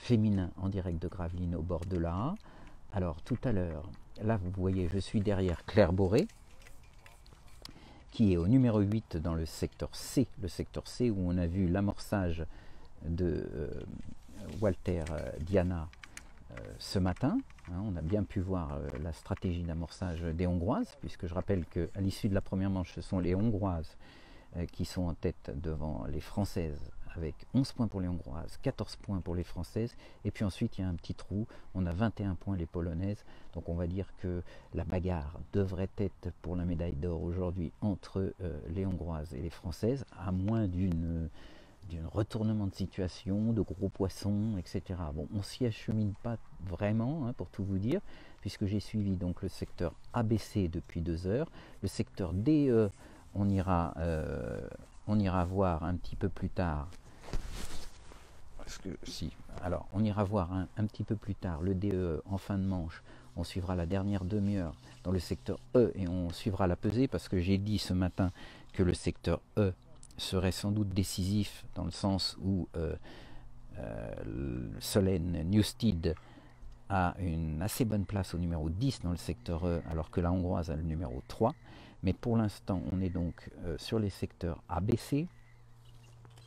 féminin en direct de Gravelines au bord de l'Aa. Alors tout à l'heure, là vous voyez, je suis derrière Claire Boré, qui est au numéro 8 dans le secteur C où on a vu l'amorçage de Walter Diana ce matin. On a bien pu voir la stratégie d'amorçage des Hongroises, puisque je rappelle qu'à l'issue de la première manche, ce sont les Hongroises qui sont en tête devant les Françaises, avec 11 points pour les Hongroises, 14 points pour les Françaises, et puis ensuite il y a un petit trou, on a 21 points les Polonaises, donc on va dire que la bagarre devrait être pour la médaille d'or aujourd'hui entre les Hongroises et les Françaises, à moins d'un retournement de situation, de gros poissons, etc. Bon, on s'y achemine pas vraiment, pour tout vous dire, puisque j'ai suivi donc le secteur ABC depuis 2 heures, le secteur DE, on ira voir un petit peu plus tard. Alors, on ira voir un petit peu plus tard le DE en fin de manche. On suivra la dernière demi-heure dans le secteur E et on suivra la pesée, parce que j'ai dit ce matin que le secteur E serait sans doute décisif, dans le sens où Solène Newstead a une assez bonne place au numéro 10 dans le secteur E, alors que la Hongroise a le numéro 3. Mais pour l'instant, on est donc sur les secteurs ABC,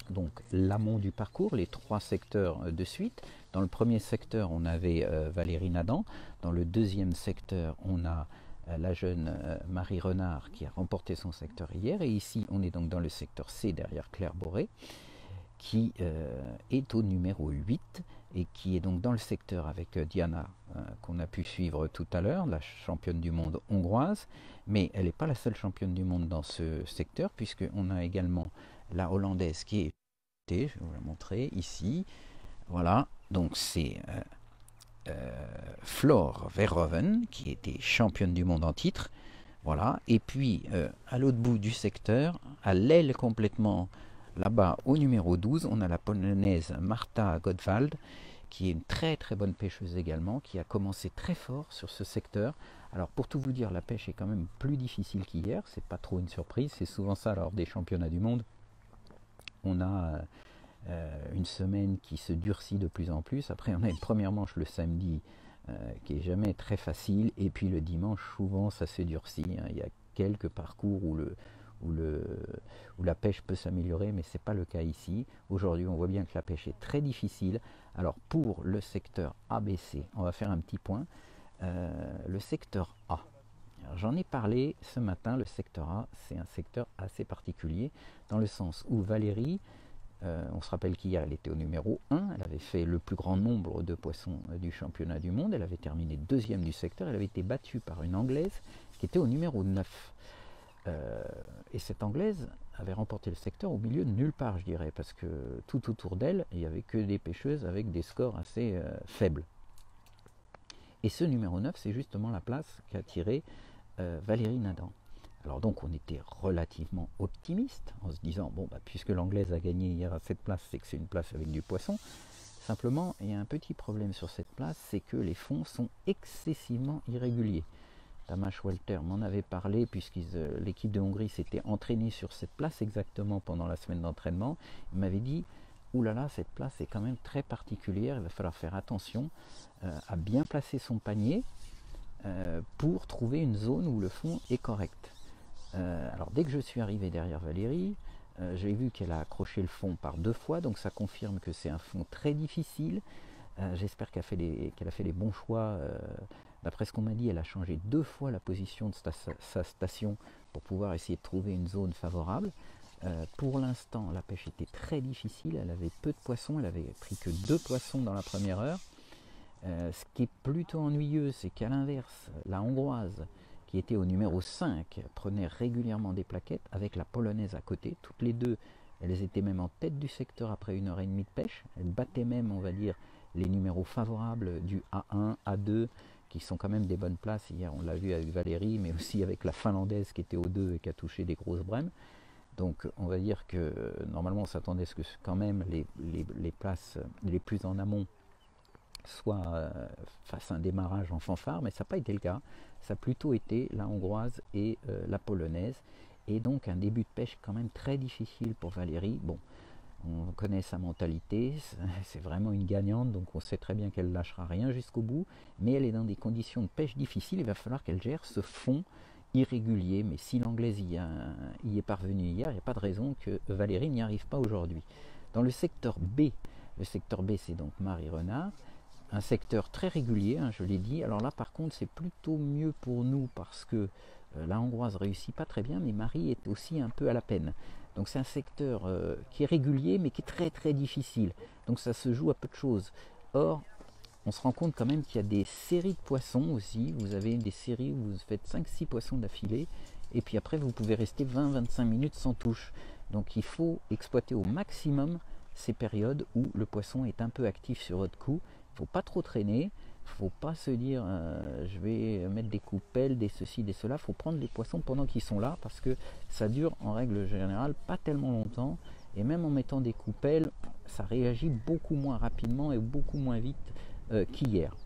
donc l'amont du parcours, les 3 secteurs de suite. Dans le premier secteur, on avait Valérie Nadan. Dans le deuxième secteur, on a la jeune Marie Renard qui a remporté son secteur hier. Et ici, on est donc dans le secteur C derrière Claire Boré, qui est au numéro 8 et qui est donc dans le secteur avec Diana, qu'on a pu suivre tout à l'heure, la championne du monde hongroise. Mais elle n'est pas la seule championne du monde dans ce secteur, puisqu'on a également la hollandaise qui est, je vais vous la montrer ici, voilà, donc c'est Floor Verhoeven, qui était championne du monde en titre, voilà. Et puis à l'autre bout du secteur, à l'aile complètement là-bas au numéro 12, on a la polonaise Marta Godwald, qui est une très très bonne pêcheuse également, qui a commencé très fort sur ce secteur. Alors pour tout vous dire, la pêche est quand même plus difficile qu'hier, c'est pas trop une surprise, c'est souvent ça lors des championnats du monde. On a une semaine qui se durcit de plus en plus. Après, on a une première manche le samedi qui est jamais très facile, et puis le dimanche, souvent, ça se durcit. Il y a quelques parcours où la pêche peut s'améliorer, mais ce n'est pas le cas ici. Aujourd'hui, on voit bien que la pêche est très difficile. Alors, pour le secteur ABC, on va faire un petit point. Le secteur A. J'en ai parlé ce matin, le secteur A, c'est un secteur assez particulier, dans le sens où Valérie, on se rappelle qu'hier elle était au numéro 1, elle avait fait le plus grand nombre de poissons du championnat du monde, elle avait terminé deuxième du secteur, elle avait été battue par une Anglaise qui était au numéro 9. Et cette Anglaise avait remporté le secteur au milieu de nulle part, je dirais, parce que tout autour d'elle, il n'y avait que des pêcheuses avec des scores assez faibles. Et ce numéro 9, c'est justement la place qu'a tiré Valérie Nadan. Alors donc on était relativement optimiste en se disant, bon, puisque l'Anglaise a gagné hier à cette place, c'est que c'est une place avec du poisson. Simplement, il y a un petit problème sur cette place, c'est que les fonds sont excessivement irréguliers. Tamás Walter m'en avait parlé, puisque l'équipe de Hongrie s'était entraînée sur cette place exactement pendant la semaine d'entraînement. Il m'avait dit, oulala, cette place est quand même très particulière, il va falloir faire attention à bien placer son panier pour trouver une zone où le fond est correct. Alors dès que je suis arrivé derrière Valérie, j'ai vu qu'elle a accroché le fond par 2 fois, donc ça confirme que c'est un fond très difficile. J'espère qu'elle a fait les bons choix. D'après ce qu'on m'a dit, elle a changé 2 fois la position de sa station pour pouvoir essayer de trouver une zone favorable. Pour l'instant, la pêche était très difficile, elle avait peu de poissons, elle avait pris que 2 poissons dans la première heure. Ce qui est plutôt ennuyeux, c'est qu'à l'inverse, la Hongroise, qui était au numéro 5, prenait régulièrement des plaquettes avec la Polonaise à côté. Toutes les deux, elles étaient même en tête du secteur après 1h30 de pêche. Elles battaient même, on va dire, les numéros favorables du A1, A2, qui sont quand même des bonnes places. Hier, on l'a vu avec Valérie, mais aussi avec la Finlandaise qui était au 2 et qui a touché des grosses brèmes. Donc on va dire que normalement on s'attendait à ce que quand même les places les plus en amont soit fasse un démarrage en fanfare, mais ça n'a pas été le cas. Ça a plutôt été la hongroise et la polonaise, et donc un début de pêche quand même très difficile pour Valérie. Bon, On connaît sa mentalité, c'est vraiment une gagnante, donc on sait très bien qu'elle lâchera rien jusqu'au bout, mais elle est dans des conditions de pêche difficiles, il va falloir qu'elle gère ce fond irrégulier, mais si l'anglaise y est parvenue hier, il n'y a pas de raison que Valérie n'y arrive pas aujourd'hui. Dans le secteur B c'est donc Marie Renard, un secteur très régulier, je l'ai dit. Alors là, par contre, c'est plutôt mieux pour nous parce que la hongroise réussit pas très bien, mais Marie est aussi un peu à la peine. Donc c'est un secteur qui est régulier, mais qui est très très difficile. Donc ça se joue à peu de choses. Or, on se rend compte quand même qu'il y a des séries de poissons aussi. Vous avez des séries où vous faites 5-6 poissons d'affilée, et puis après vous pouvez rester 20-25 minutes sans touche. Donc il faut exploiter au maximum ces périodes où le poisson est un peu actif sur votre coup. Il ne faut pas trop traîner, il ne faut pas se dire je vais mettre des coupelles, des ceci, des cela. Il faut prendre les poissons pendant qu'ils sont là parce que ça dure en règle générale pas tellement longtemps. Et même en mettant des coupelles, ça réagit beaucoup moins rapidement et beaucoup moins vite qu'hier.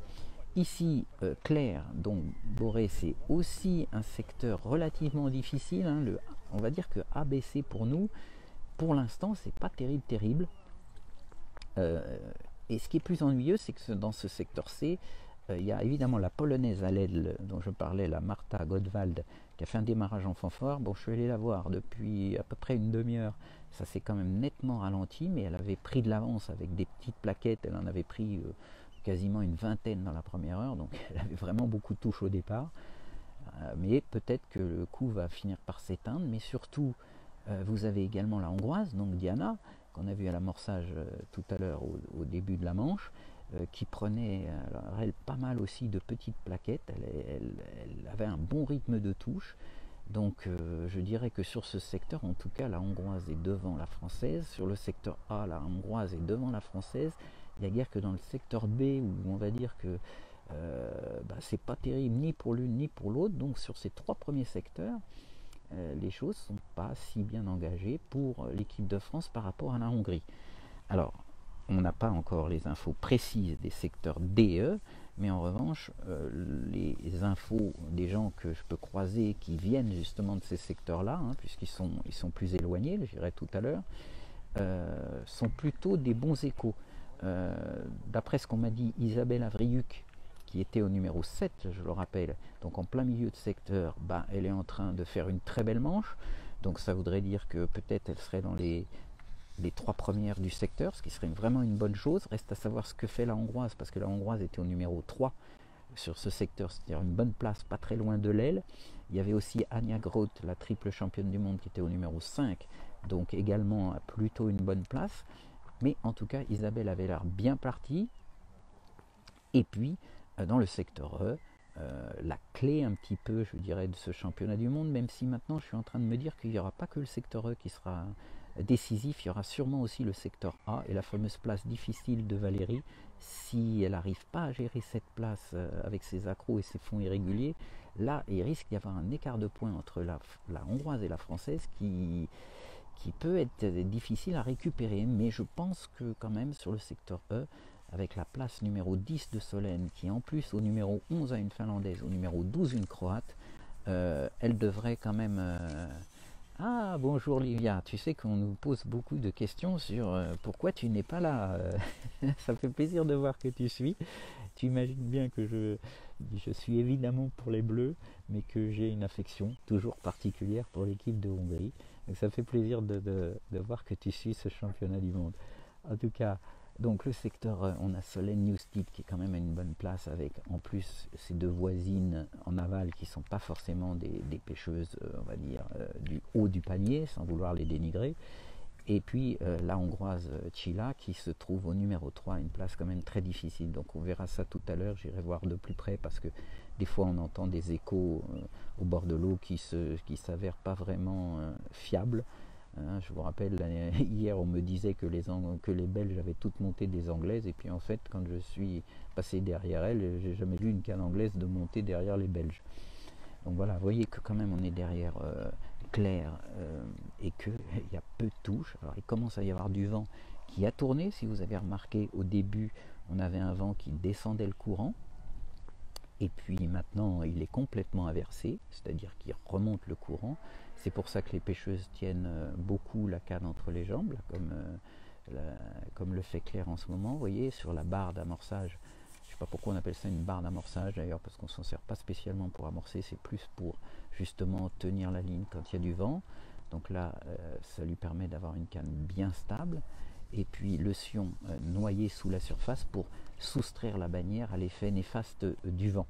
Ici, Claire, donc Boré, c'est aussi un secteur relativement difficile. On va dire que ABC pour nous, pour l'instant, c'est pas terrible. Et ce qui est plus ennuyeux, c'est que dans ce secteur C, il y a évidemment la polonaise à l'aile dont je parlais, la Marta Godwald, qui a fait un démarrage en fanfare. Bon, je suis allé la voir depuis à peu près une demi-heure. Ça s'est quand même nettement ralenti, mais elle avait pris de l'avance avec des petites plaquettes. Elle en avait pris quasiment une vingtaine dans la première heure, donc elle avait vraiment beaucoup de touches au départ. Mais peut-être que le coup va finir par s'éteindre. Mais surtout, vous avez également la hongroise, donc Diana, qu'on a vu à l'amorçage tout à l'heure au début de la manche, qui prenait alors, elle, pas mal aussi de petites plaquettes. Elle avait un bon rythme de touche. Donc je dirais que sur ce secteur, en tout cas, la hongroise est devant la française. Sur le secteur A, la hongroise est devant la française. Il n'y a guère que dans le secteur B où on va dire que c'est pas terrible ni pour l'une ni pour l'autre. Donc sur ces trois premiers secteurs, les choses ne sont pas si bien engagées pour l'équipe de France par rapport à la Hongrie. Alors, on n'a pas encore les infos précises des secteurs DE, mais en revanche, les infos des gens que je peux croiser qui viennent justement de ces secteurs-là, puisqu'ils sont plus éloignés, je dirais tout à l'heure, sont plutôt des bons échos. D'après ce qu'on m'a dit, Isabelle Avriuc, qui était au numéro 7, je le rappelle, donc en plein milieu de secteur, elle est en train de faire une très belle manche. Donc ça voudrait dire que peut-être elle serait dans les trois premières du secteur, ce qui serait vraiment une bonne chose. Reste à savoir ce que fait la hongroise, parce que la hongroise était au numéro 3 sur ce secteur, c'est-à-dire une bonne place, pas très loin de l'aile. Il y avait aussi Anja Groth, la triple championne du monde, qui était au numéro 5, donc également plutôt une bonne place. Mais en tout cas, Isabelle avait l'air bien partie. Et puis, dans le secteur E, la clé un petit peu, je dirais, de ce championnat du monde, même si maintenant je suis en train de me dire qu'il n'y aura pas que le secteur E qui sera décisif, il y aura sûrement aussi le secteur A et la fameuse place difficile de Valérie. Si elle n'arrive pas à gérer cette place avec ses accros et ses fonds irréguliers, là il risque d'y avoir un écart de points entre la hongroise et la française qui peut être difficile à récupérer. Mais je pense que quand même sur le secteur E, avec la place numéro 10 de Solène, qui en plus au numéro 11 a une finlandaise, au numéro 12 une croate, elle devrait quand même... Ah, bonjour Livia, tu sais qu'on nous pose beaucoup de questions sur pourquoi tu n'es pas là. Ça fait plaisir de voir que tu suis. Tu imagines bien que je suis évidemment pour les Bleus, mais que j'ai une affection toujours particulière pour l'équipe de Hongrie. Donc ça fait plaisir de voir que tu suis ce championnat du monde. En tout cas, donc le secteur, on a Solène Newstead qui est quand même à une bonne place avec en plus ces deux voisines en aval qui ne sont pas forcément des pêcheuses, on va dire, du haut du panier, sans vouloir les dénigrer. Et puis la hongroise Chila qui se trouve au numéro 3, une place quand même très difficile. Donc on verra ça tout à l'heure, j'irai voir de plus près parce que des fois on entend des échos au bord de l'eau qui s'avèrent pas vraiment fiables. Je vous rappelle, hier on me disait que les Belges avaient toutes monté des Anglaises, et puis en fait quand je suis passé derrière elles, j'ai jamais vu une canne anglaise de monter derrière les Belges. Donc voilà, vous voyez que quand même on est derrière Claire et qu'il y a peu de touches. Alors il commence à y avoir du vent qui a tourné, si vous avez remarqué au début on avait un vent qui descendait le courant, et puis maintenant il est complètement inversé, c'est-à-dire qu'il remonte le courant. C'est pour ça que les pêcheuses tiennent beaucoup la canne entre les jambes, là, comme le fait Claire en ce moment, vous voyez, sur la barre d'amorçage. Je ne sais pas pourquoi on appelle ça une barre d'amorçage d'ailleurs, parce qu'on ne s'en sert pas spécialement pour amorcer, c'est plus pour justement tenir la ligne quand il y a du vent. Donc là, ça lui permet d'avoir une canne bien stable. Et puis le sion noyé sous la surface pour soustraire la bannière à l'effet néfaste du vent.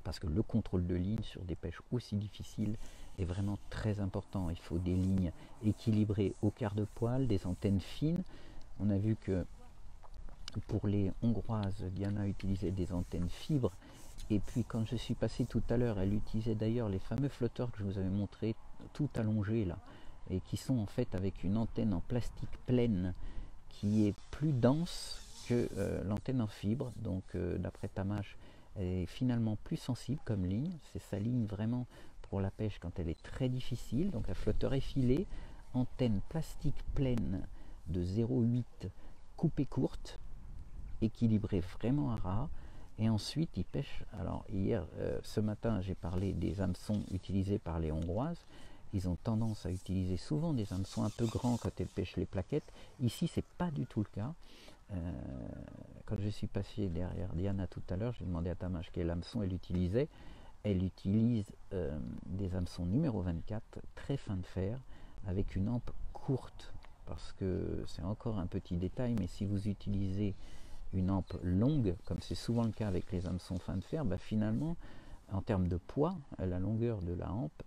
Parce que le contrôle de ligne sur des pêches aussi difficiles est vraiment très important. Il faut des lignes équilibrées au quart de poil, des antennes fines. On a vu que pour les hongroises, Diana utilisait des antennes fibres. Et puis quand je suis passé tout à l'heure, elle utilisait d'ailleurs les fameux flotteurs que je vous avais montrés tout allongés là, et qui sont en fait avec une antenne en plastique pleine qui est plus dense que l'antenne en fibre. Donc d'après Tamash, elle est finalement plus sensible comme ligne. C'est sa ligne vraiment pour la pêche quand elle est très difficile. Donc un flotteur effilé, antenne plastique pleine de 0,8 coupée courte, équilibrée vraiment à ras. Et ensuite, il pêche. Alors hier, ce matin, j'ai parlé des hameçons utilisés par les Hongroises. Ils ont tendance à utiliser souvent des hameçons un peu grands quand elles pêchent les plaquettes. Ici, c'est pas du tout le cas. Quand je suis passé derrière Diana tout à l'heure, j'ai demandé à Tamash quel hameçon elle utilisait. Elle utilise des hameçons numéro 24, très fin de fer, avec une hampe courte. Parce que c'est encore un petit détail, mais si vous utilisez une hampe longue, comme c'est souvent le cas avec les hameçons fin de fer, finalement, en termes de poids, la longueur de la hampe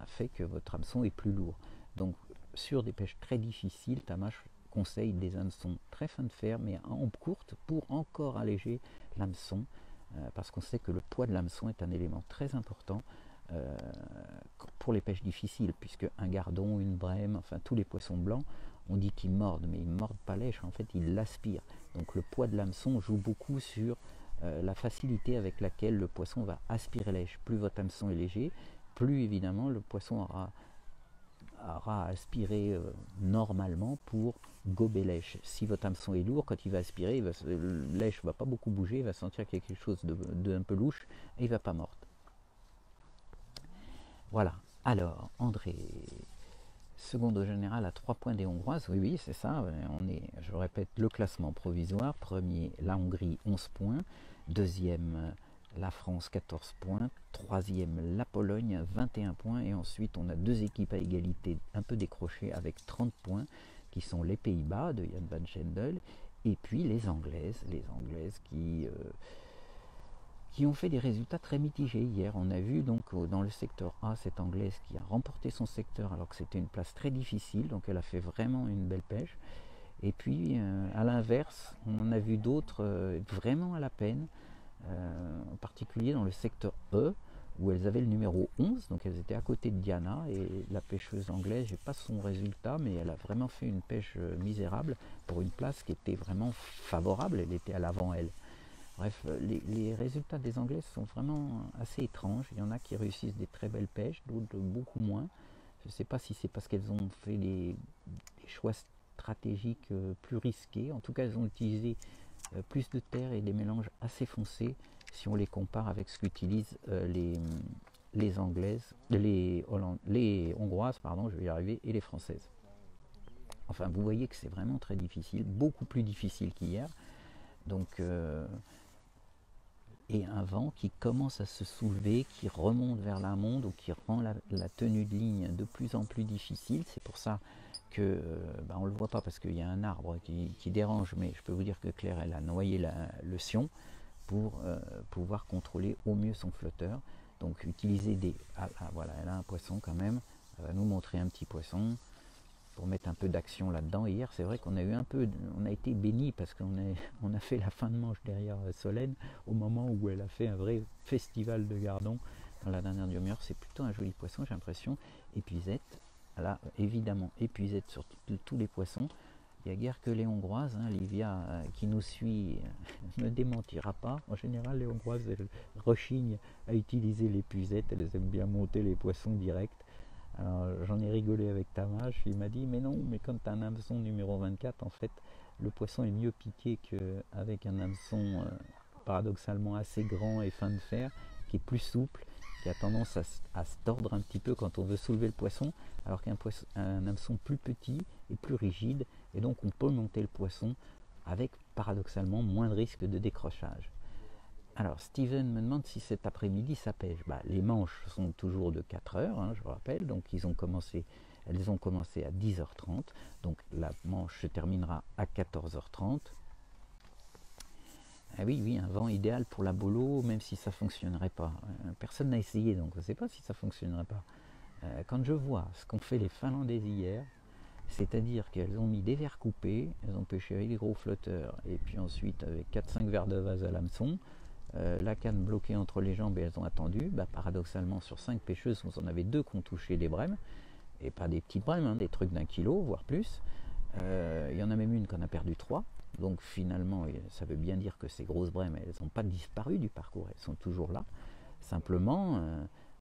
fait que votre hameçon est plus lourd. Donc sur des pêches très difficiles, Tamash conseille des hameçons très fin de fer, mais à hampe courte pour encore alléger l'hameçon, parce qu'on sait que le poids de l'hameçon est un élément très important pour les pêches difficiles, puisque un gardon, une brème, enfin tous les poissons blancs, on dit qu'ils mordent, mais ils ne mordent pas lèche, en fait ils l'aspirent. Donc le poids de l'hameçon joue beaucoup sur la facilité avec laquelle le poisson va aspirer lèche. Plus votre hameçon est léger, plus évidemment le poisson aura aspiré normalement pour gober lèche. Si votre hameçon est lourd, quand il va aspirer, lèche ne va pas beaucoup bouger, il va sentir qu'il y a quelque chose de un peu louche et il ne va pas mordre. Voilà. Alors, André, seconde au général à 3 points des Hongroises, oui, c'est ça. On est, je répète, le classement provisoire. Premier, la Hongrie, 11 points. Deuxième, la France, 14 points. Troisième, la Pologne, 21 points. Et ensuite, on a deux équipes à égalité un peu décrochées avec 30 points, qui sont les Pays-Bas de Jan van Schendel, et puis les Anglaises qui ont fait des résultats très mitigés hier. On a vu donc dans le secteur A cette Anglaise qui a remporté son secteur alors que c'était une place très difficile, donc elle a fait vraiment une belle pêche. Et puis à l'inverse, on en a vu d'autres vraiment à la peine, en particulier dans le secteur E, où elles avaient le numéro 11, donc elles étaient à côté de Diana, et la pêcheuse anglaise, je n'ai pas son résultat, mais elle a vraiment fait une pêche misérable pour une place qui était vraiment favorable, elle était à l'avant elle. Bref, les résultats des Anglaises sont vraiment assez étranges. Il y en a qui réussissent des très belles pêches, d'autres beaucoup moins. Je ne sais pas si c'est parce qu'elles ont fait des choix stratégiques plus risqués. En tout cas, elles ont utilisé plus de terre et des mélanges assez foncés si on les compare avec ce qu'utilisent les Anglaises, les Hongroises, pardon, je vais y arriver, et les Françaises. Enfin, vous voyez que c'est vraiment très difficile, beaucoup plus difficile qu'hier. Donc, et un vent qui commence à se soulever, qui remonte vers l'amont, donc qui rend la tenue de ligne de plus en plus difficile. C'est pour ça que on ne le voit pas parce qu'il y a un arbre qui dérange, mais je peux vous dire que Claire, elle a noyé le sion pour pouvoir contrôler au mieux son flotteur. Donc utiliser des... voilà, elle a un poisson quand même. Elle va nous montrer un petit poisson pour mettre un peu d'action là-dedans. Et hier, c'est vrai qu'on a eu on a été béni parce qu'on a fait la fin de manche derrière Solène au moment où elle a fait un vrai festival de gardons dans la dernière demi-heure. C'est plutôt un joli poisson, j'ai l'impression. Épuisette, là, évidemment, épuisette sur tous les poissons. Il n'y a guère que les Hongroises, hein. Livia qui nous suit ne démentira pas. En général, les Hongroises, elles rechignent à utiliser l'épuisette, elles aiment bien monter les poissons directs. Alors j'en ai rigolé avec Tamash, il m'a dit mais non, mais quand tu as un hameçon numéro 24, en fait le poisson est mieux piqué qu'avec un hameçon paradoxalement assez grand et fin de fer, qui est plus souple, qui a tendance à se tordre un petit peu quand on veut soulever le poisson, alors qu'un hameçon plus petit est plus rigide, et donc on peut monter le poisson avec paradoxalement moins de risque de décrochage. Alors Steven me demande si cet après-midi ça pêche. Les manches sont toujours de 4 heures, hein, je vous rappelle, donc elles ont commencé à 10h30, donc la manche se terminera à 14h30. Ah oui, oui, un vent idéal pour la bolo, même si ça ne fonctionnerait pas. Personne n'a essayé, donc on ne sait pas si ça ne fonctionnerait pas. Quand je vois ce qu'ont fait les Finlandaises hier, c'est-à-dire qu'elles ont mis des verres coupés, elles ont pêché avec des gros flotteurs, et puis ensuite avec 4-5 verres de vase à l'hameçon, la canne bloquée entre les jambes et elles ont attendu. Paradoxalement, sur 5 pêcheuses, vous en avez 2 qui ont touché les brèmes, et pas des petites brèmes, hein, des trucs d'1 kilo, voire plus. Il y en a même une qui en a perdu 3. Donc finalement, ça veut bien dire que ces grosses brèmes, elles n'ont pas disparu du parcours, elles sont toujours là. Simplement,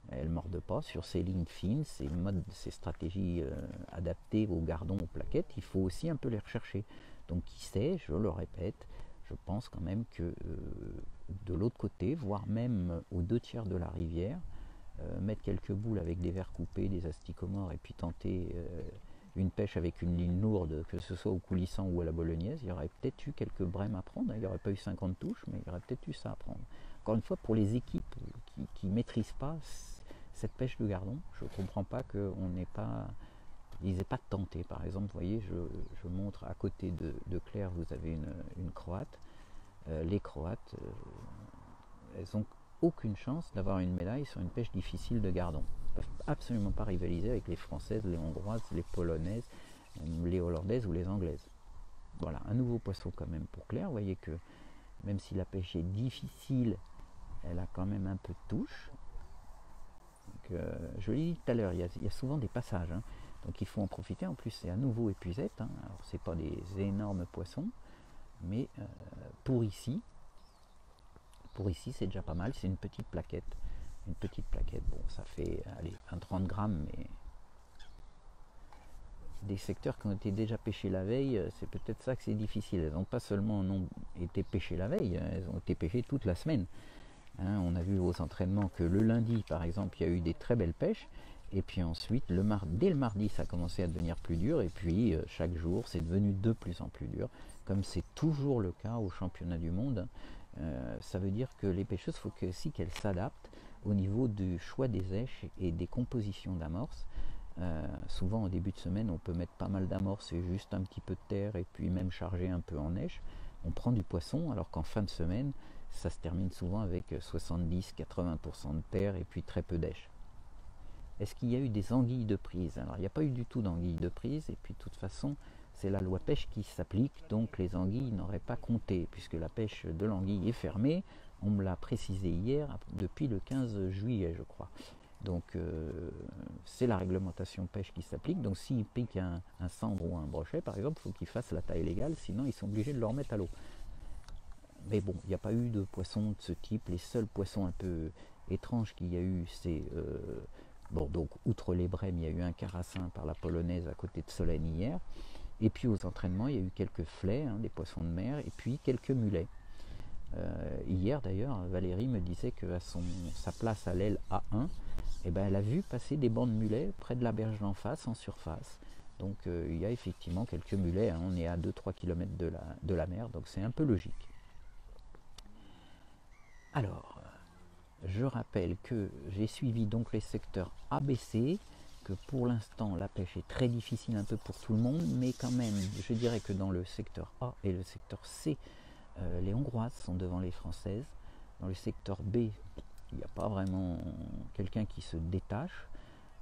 elles ne mordent pas sur ces lignes fines, ces stratégies adaptées aux gardons, aux plaquettes. Il faut aussi un peu les rechercher. Donc qui sait, je le répète, je pense quand même que de l'autre côté, voire même aux 2/3 de la rivière, mettre quelques boules avec des verres coupés, des asticomores, et puis tenter une pêche avec une ligne lourde, que ce soit au coulissant ou à la bolognaise, il y aurait peut-être eu quelques brèmes à prendre. Il n'y aurait pas eu 50 touches, mais il y aurait peut-être eu ça à prendre. Encore une fois, pour les équipes qui ne maîtrisent pas cette pêche de gardon, je ne comprends pas qu'on n'ait pas... Ils n'aient pas tenté. Par exemple, vous voyez, je montre à côté de Claire, vous avez une Croate. Les Croates, elles n'ont aucune chance d'avoir une médaille sur une pêche difficile de gardon. Elles ne peuvent absolument pas rivaliser avec les Françaises, les Hongroises, les Polonaises, les Hollandaises ou les Anglaises. Voilà, un nouveau poisson quand même pour Claire. Vous voyez que même si la pêche est difficile, elle a quand même un peu de touche. Donc, je l'ai dit tout à l'heure, il y a souvent des passages, hein. Donc il faut en profiter. En plus, c'est à nouveau épuisette, hein. Alors c'est pas des énormes poissons, mais pour ici c'est déjà pas mal. C'est une petite plaquette. Bon, ça fait un 30 grammes, mais des secteurs qui ont été déjà pêchés la veille, c'est peut-être ça que c'est difficile. Elles n'ont pas seulement été pêchées la veille, elles ont été pêchées toute la semaine. Hein, on a vu aux entraînements que le lundi, par exemple, il y a eu des très belles pêches. Et puis ensuite, dès le mardi, ça a commencé à devenir plus dur. Et puis, chaque jour, c'est devenu de plus en plus dur, comme c'est toujours le cas au championnat du monde. Ça veut dire que les pêcheuses, il faut aussi qu'elles s'adaptent au niveau du choix des èches et des compositions d'amorces. Souvent, au début de semaine, on peut mettre pas mal d'amorces et juste un petit peu de terre, et puis même charger un peu en èche. On prend du poisson, alors qu'en fin de semaine, ça se termine souvent avec 70-80% de terre et puis très peu d'èche. Est-ce qu'il y a eu des anguilles de prise? Alors il n'y a pas eu du tout d'anguilles de prise, et puis de toute façon c'est la loi pêche qui s'applique, donc les anguilles n'auraient pas compté, puisque la pêche de l'anguille est fermée. On me l'a précisé hier, depuis le 15 juillet je crois. Donc c'est la réglementation pêche qui s'applique. Donc s'ils piquent un cendre ou un brochet par exemple, il faut qu'ils fassent la taille légale, sinon ils sont obligés de le remettre à l'eau. Mais bon, il n'y a pas eu de poissons de ce type. Les seuls poissons un peu étranges qu'il y a eu, c'est... bon, donc, outre les brèmes, il y a eu un carassin par la polonaise à côté de Solène hier. Et puis aux entraînements, il y a eu quelques flets, hein, des poissons de mer, et puis quelques mulets. Hier d'ailleurs, Valérie me disait qu'à sa place à l'aile A1, eh ben, elle a vu passer des bancs de mulets près de la berge d'en face, en surface. Donc il y a effectivement quelques mulets, hein. On est à 2-3 km de la mer, donc c'est un peu logique. Alors, je rappelle que j'ai suivi donc les secteurs ABC, que pour l'instant la pêche est très difficile un peu pour tout le monde, mais quand même je dirais que dans le secteur A et le secteur C, les Hongroises sont devant les Françaises. Dans le secteur B, il n'y a pas vraiment quelqu'un qui se détache.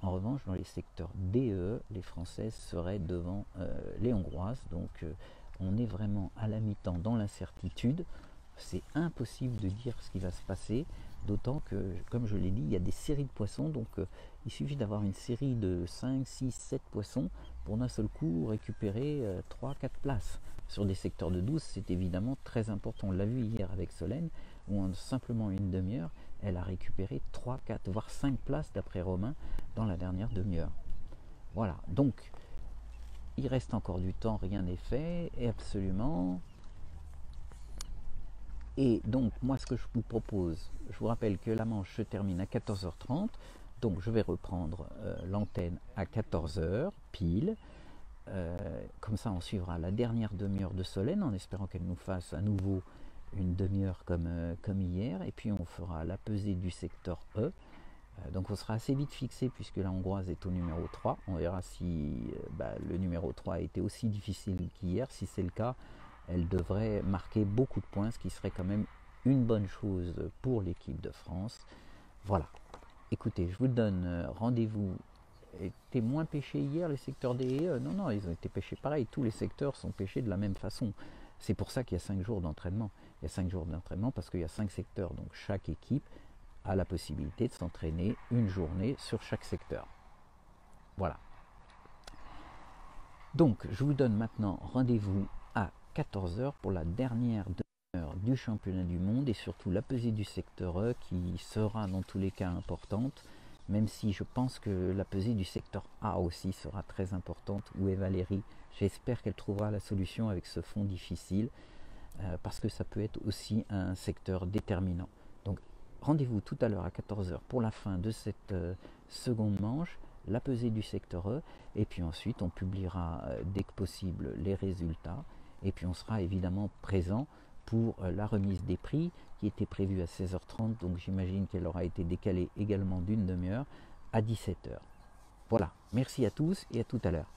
En revanche, dans les secteurs D et E, les Françaises seraient devant les Hongroises. Donc on est vraiment à la mi-temps dans l'incertitude. C'est impossible de dire ce qui va se passer, d'autant que, comme je l'ai dit, il y a des séries de poissons, donc il suffit d'avoir une série de 5, 6, 7 poissons pour d'un seul coup récupérer 3-4 places. Sur des secteurs de 12, c'est évidemment très important. On l'a vu hier avec Solène, où en simplement une demi-heure, elle a récupéré 3, 4, voire 5 places d'après Romain dans la dernière demi-heure. Voilà, donc il reste encore du temps, rien n'est fait, et absolument... Et donc, moi, ce que je vous propose, je vous rappelle que la manche se termine à 14h30. Donc, je vais reprendre l'antenne à 14h pile. Comme ça, on suivra la dernière demi-heure de Solène en espérant qu'elle nous fasse à nouveau une demi-heure comme hier. Et puis, on fera la pesée du secteur E. Donc, on sera assez vite fixé puisque la hongroise est au numéro 3. On verra si le numéro 3 a été aussi difficile qu'hier. Si c'est le cas, elle devrait marquer beaucoup de points, ce qui serait quand même une bonne chose pour l'équipe de France. Voilà. Écoutez, je vous donne rendez-vous. Était moins pêché hier les secteurs des non, non, ils ont été pêchés pareil. Tous les secteurs sont pêchés de la même façon. C'est pour ça qu'il y a 5 jours d'entraînement. Il y a 5 jours d'entraînement parce qu'il y a 5 secteurs. Donc chaque équipe a la possibilité de s'entraîner une journée sur chaque secteur. Voilà. Donc je vous donne maintenant rendez-vous à 14h pour la dernière demi-heure du championnat du monde et surtout la pesée du secteur E qui sera dans tous les cas importante, même si je pense que la pesée du secteur A aussi sera très importante. Où est Valérie? J'espère qu'elle trouvera la solution avec ce fond difficile parce que ça peut être aussi un secteur déterminant. Donc rendez-vous tout à l'heure à 14h pour la fin de cette seconde manche, la pesée du secteur E, et puis ensuite on publiera dès que possible les résultats, et puis on sera évidemment présent pour la remise des prix qui était prévue à 16h30, donc j'imagine qu'elle aura été décalée également d'une demi-heure à 17h. Voilà, merci à tous et à tout à l'heure.